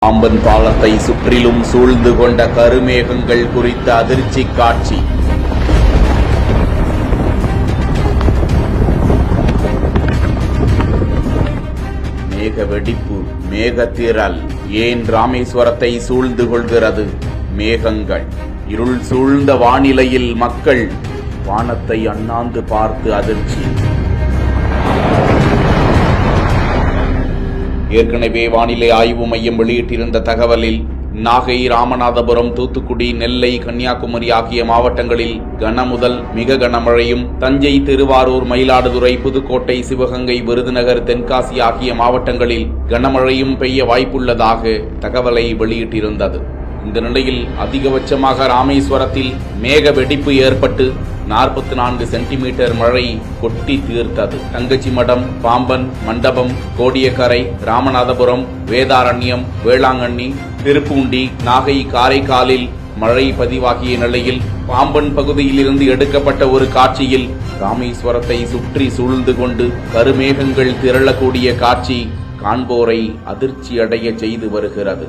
பாம்பன் பாலத்தை சுற்றிலும் சூழ்ந்து கொண்ட கருமேகங்கள் குறித்த அதிர்ச்சி காட்சி. மேக வெடிப்பு, மேகத்திரள் ஏன் ராமேஸ்வரத்தை சூழ்ந்து கொள்கிறது? மேகங்கள். இருள் சூழ்ந்த வானிலையில் மக்கள் வானத்தை அண்ணாந்து பார்த்து அதிர்ச்சி. ஏற்கனவே வானிலை ஆய்வு மையம் வெளியிட்டிருந்த தகவலில் நாகை, ராமநாதபுரம், தூத்துக்குடி, நெல்லை, கன்னியாகுமரி ஆகிய மாவட்டங்களில் கன முதல் மிக கனமழையும், தஞ்சை, திருவாரூர், மயிலாடுதுறை, புதுக்கோட்டை, சிவகங்கை, விருதுநகர், தென்காசி ஆகிய மாவட்டங்களில் கனமழையும் பெய்ய வாய்ப்புள்ளதாக தகவலை வெளியிட்டிருந்தது. இந்த நிலையில் அதிகபட்சமாக ராமேஸ்வரத்தில் மேக வெடிப்பு ஏற்பட்டு 44 சென்டிமீட்டர் மழை கொட்டி தீர்த்தது. தங்கச்சி மடம், பாம்பன், மண்டபம், கோடியக்கரை, ராமநாதபுரம், வேதாரண்யம், வேளாங்கண்ணி, திருப்பூண்டி, நாகை, காரைக்காலில் மழை பதிவாகிய நிலையில் பாம்பன் பகுதியில் இருந்து எடுக்கப்பட்ட ஒரு காட்சியில் ராமேஸ்வரத்தை சுற்றி சூழ்ந்து கொண்டு கருமேகங்கள் திரளக்கூடிய காட்சி காண்போரை அதிர்ச்சி அடைய செய்து வருகிறது.